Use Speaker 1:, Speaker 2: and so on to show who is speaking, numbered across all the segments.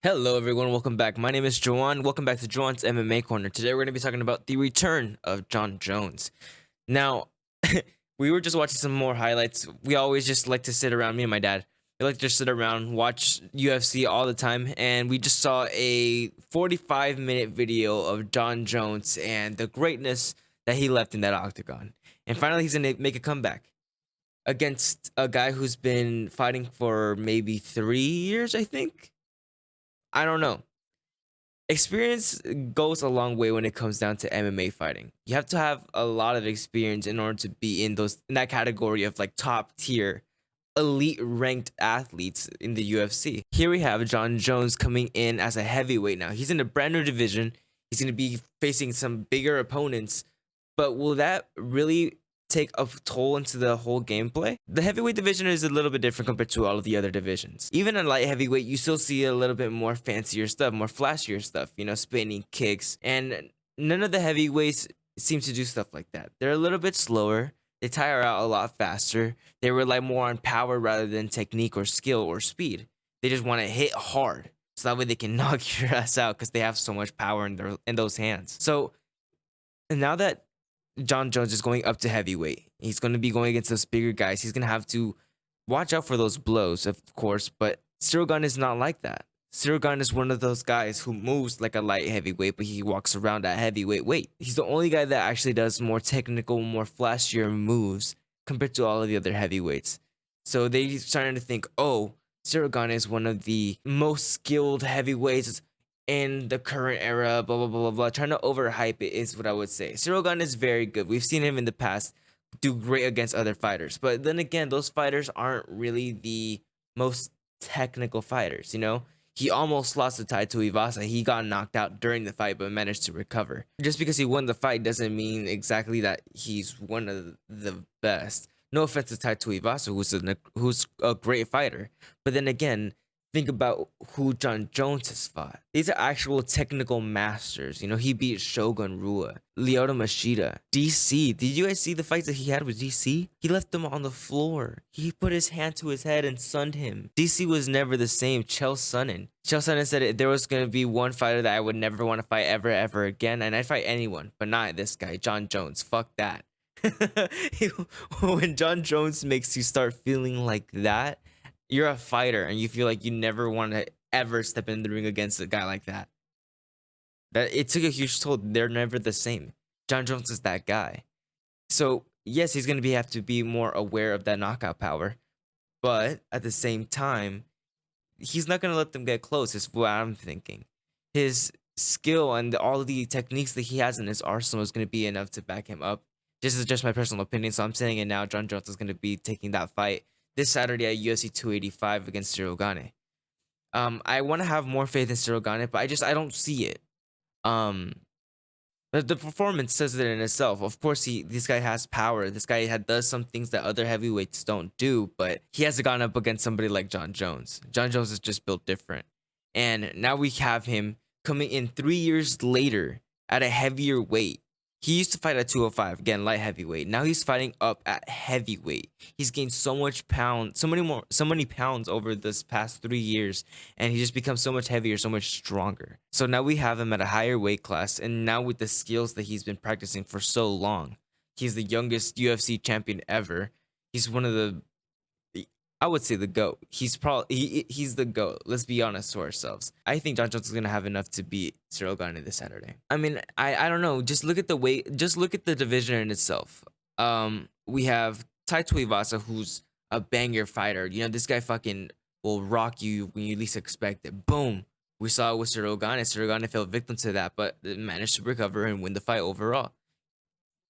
Speaker 1: Hello everyone, welcome back. My name is Joan. Welcome back to Joan's MMA Corner. Today we're going to be talking about the return of Jon Jones. Now, we were just watching some more highlights. We always just like to sit around, me and my dad. We like to just sit around, watch UFC all the time, and we just saw a 45-minute video of Jon Jones and the greatness that he left in that octagon. And finally, he's going to make a comeback against a guy who's been fighting for maybe 3 years, I think. I don't know. Experience goes a long way when it comes down to MMA fighting. You have to have a lot of experience in order to be in that category of like top tier elite ranked athletes in the UFC. Here we have Jon Jones coming in as a heavyweight now. He's in a brand new division. He's going to be facing some bigger opponents, but will that really take a toll into the whole gameplay? The heavyweight division is a little bit different compared to all of the other divisions. Even in light heavyweight, you still see a little bit more fancier stuff, more flashier stuff, spinning kicks, and none of the heavyweights seem to do stuff like that. They're a little bit slower. They tire out a lot faster. They rely more on power rather than technique or skill or speed. They just want to hit hard, so that way they can knock your ass out because they have so much power in those hands. So now that Jon Jones is going up to heavyweight, he's going to be going against those bigger guys. He's going to have to watch out for those blows, of course, but Ciryl Gane is not like that. Ciryl Gane is one of those guys who moves like a light heavyweight, but he walks around at heavyweight weight. He's the only guy that actually does more technical, more flashier moves compared to all of the other heavyweights. So they're starting to think, oh, Ciryl Gane is one of the most skilled heavyweights in the current era, blah, blah, blah, blah, blah. Trying to overhype it is what I would say. Ciryl Gane is very good. We've seen him in the past do great against other fighters. But then again, those fighters aren't really the most technical fighters, He almost lost the tie to Ivasa. He got knocked out during the fight, but managed to recover. Just because he won the fight doesn't mean exactly that he's one of the best. No offense to Tai Tuivasa, who's a great fighter. But then again, think about who Jon Jones has fought. These are actual technical masters. He beat Shogun Rua, Lyoto Machida, DC. Did you guys see the fights that he had with DC? He left him on the floor. He put his hand to his head and sunned him. DC was never the same. Chael Sonnen said there was going to be one fighter that I would never want to fight ever again, and I'd fight anyone, but not this guy, Jon Jones. Fuck that. When Jon Jones makes you start feeling like that, you're a fighter and you feel like you never want to ever step in the ring against a guy like that. That it took a huge toll. They're never the same. Jon Jones is that guy. So yes, he's gonna have to be more aware of that knockout power, but at the same time, he's not gonna let them get close. Is what I'm thinking. His skill and all the techniques that he has in his arsenal is gonna be enough to back him up. This is just my personal opinion, so I'm saying it now. Jon Jones is gonna be taking that fight this Saturday at UFC 285 against Ciryl Gane. I want to have more faith in Ciryl Gane, but I don't see it. The performance says it in itself. Of course, this guy has power. This guy does some things that other heavyweights don't do, but he hasn't gone up against somebody like Jon Jones. Jon Jones is just built different. And now we have him coming in 3 years later at a heavier weight. He used to fight at 205, again, light heavyweight. Now he's fighting up at heavyweight. He's gained so many pounds over this past 3 years, and he just becomes so much heavier, so much stronger. So now we have him at a higher weight class, and now with the skills that he's been practicing for so long, he's the youngest UFC champion ever. He's one of I would say the GOAT. He's the GOAT. Let's be honest to ourselves. I think Jon Jones is gonna have enough to beat Ciryl Gane this Saturday. I mean, I don't know. Just look at the weight. Just look at the division in itself. We have Tai Tuivasa, who's a banger fighter. This guy fucking will rock you when you least expect it. Boom. We saw it with Ciryl Gane. Ciryl Gane fell victim to that, but managed to recover and win the fight overall.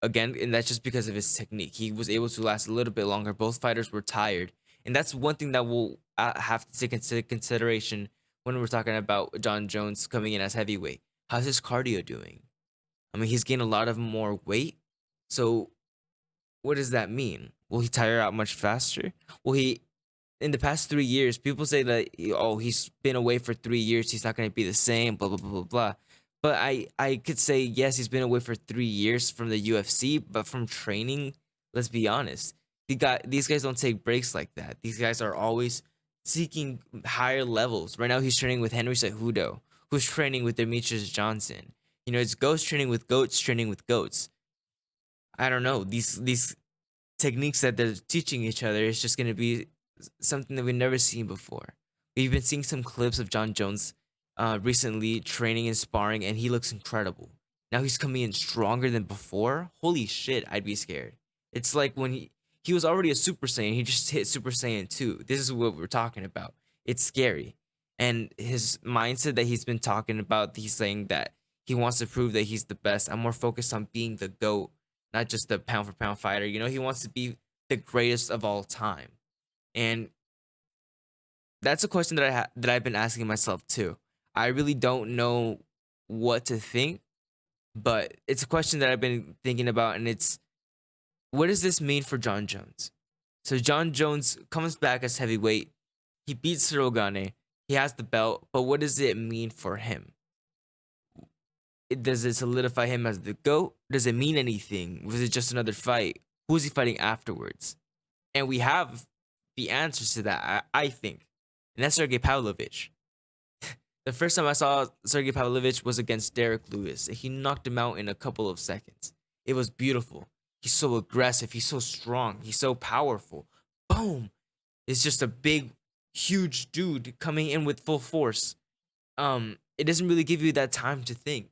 Speaker 1: Again, and that's just because of his technique. He was able to last a little bit longer. Both fighters were tired. And that's one thing that we'll have to take into consideration when we're talking about Jon Jones coming in as heavyweight. How's his cardio doing? I mean, he's gained a lot of more weight. So what does that mean? Will he tire out much faster? In the past 3 years, people say that, he's been away for 3 years. He's not going to be the same, blah, blah, blah, blah, blah. But I could say, yes, he's been away for 3 years from the UFC, but from training, let's be honest. These guys don't take breaks like that. These guys are always seeking higher levels. Right now, he's training with Henry Cejudo, who's training with Demetrius Johnson. You know, it's goats training with goats, training with goats. I don't know. These techniques that they're teaching each other is just gonna be something that we've never seen before. We've been seeing some clips of Jon Jones recently training and sparring, and he looks incredible. Now he's coming in stronger than before. Holy shit, I'd be scared. It's like when he was already a Super Saiyan, he just hit Super Saiyan 2. This is what we're talking about. It's scary. And his mindset that he's been talking about, he's saying that he wants to prove that he's the best. I'm more focused on being the GOAT, not just the pound for pound fighter. You know, he wants to be the greatest of all time. And that's a question that that I've been asking myself too. I really don't know what to think, but it's a question that I've been thinking about, and it's, what does this mean for Jon Jones? So Jon Jones comes back as heavyweight. He beats Ciryl Gane. He has the belt, but what does it mean for him? Does it solidify him as the GOAT? Does it mean anything? Was it just another fight? Who is he fighting afterwards? And we have the answers to that, I think. And that's Sergey Pavlovich. The first time I saw Sergey Pavlovich was against Derek Lewis. He knocked him out in a couple of seconds. It was beautiful. He's so aggressive. He's so strong. He's so powerful. Boom. It's just a big, huge dude coming in with full force. It doesn't really give you that time to think.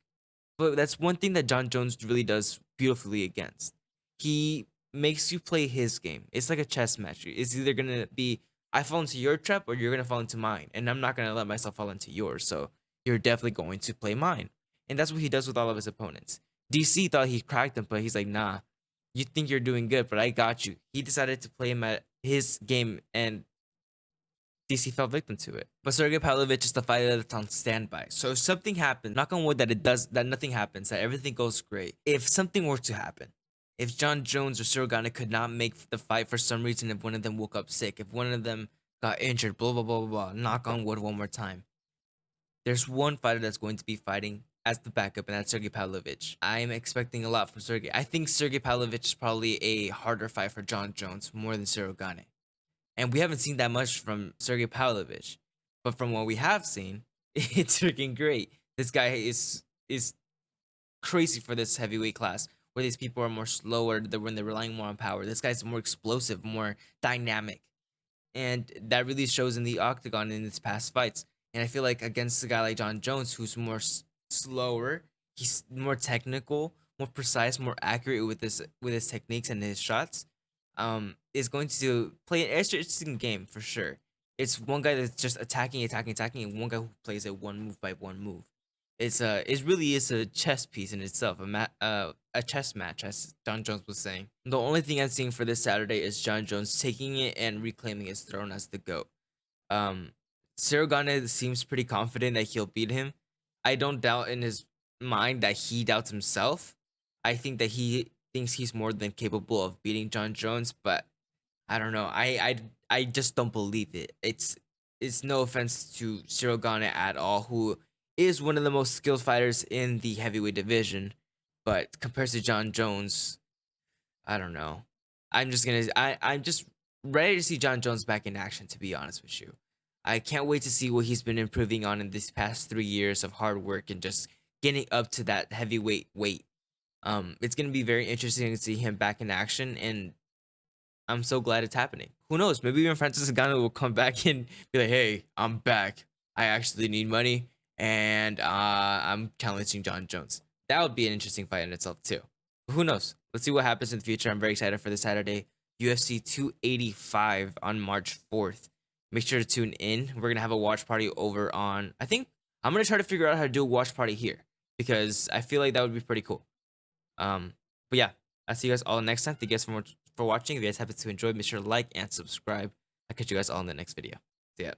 Speaker 1: But that's one thing that Jon Jones really does beautifully against. He makes you play his game. It's like a chess match. It's either gonna be, I fall into your trap, or you're gonna fall into mine, and I'm not gonna let myself fall into yours. So you're definitely going to play mine, and that's what he does with all of his opponents. DC thought he cracked him, but he's like, nah, you think you're doing good, but I got you. He decided to play him at his game, and DC fell victim to it. But Sergey Pavlovich is the fighter that's on standby. So if something happens, knock on wood that nothing happens, that everything goes great. If something were to happen, if Jon Jones or Ciryl Gane could not make the fight for some reason, if one of them woke up sick, if one of them got injured, blah, blah, blah, blah, blah, knock on wood one more time. There's one fighter that's going to be fighting as the backup, and that's Sergey Pavlovich. I'm expecting a lot from Sergey. I think Sergey Pavlovich is probably a harder fight for Jon Jones more than Ciryl Gane. And we haven't seen that much from Sergey Pavlovich. But from what we have seen, it's freaking great. This guy is crazy for this heavyweight class, where these people are more slower, when they're relying more on power. This guy's more explosive, more dynamic. And that really shows in the octagon in his past fights. And I feel like against a guy like Jon Jones, who's more slower, he's more technical, more precise, more accurate with his techniques and his shots, is going to play an interesting game for sure. It's one guy that's just attacking, and one guy who plays it one move by one move. It really is a chess piece in itself, a chess match, as Jon Jones was saying. The only thing I'm seeing for this Saturday is Jon Jones taking it and reclaiming his throne as the GOAT. Ciryl Gane seems pretty confident that he'll beat him. I don't doubt in his mind that he doubts himself. I think that he thinks he's more than capable of beating Jon Jones, but I don't know. I just don't believe it. It's no offense to Ciryl Gane at all, who is one of the most skilled fighters in the heavyweight division, but compared to Jon Jones, I don't know. I'm just ready to see Jon Jones back in action, to be honest with you. I can't wait to see what he's been improving on in these past 3 years of hard work and just getting up to that heavyweight weight. It's gonna be very interesting to see him back in action, and I'm so glad it's happening. Who knows? Maybe even Francis Ngannou will come back and be like, "Hey, I'm back. I actually need money, and I'm challenging Jon Jones." That would be an interesting fight in itself too. But who knows? Let's see what happens in the future. I'm very excited for this Saturday, UFC 285 on March 4th. Make sure to tune in. We're gonna have a watch party over on. I think I'm gonna try to figure out how to do a watch party here, because I feel like that would be pretty cool. But yeah, I'll see you guys all next time. Thank you guys for watching. If you guys happen to enjoy, make sure to like and subscribe. I'll catch you guys all in the next video. See ya.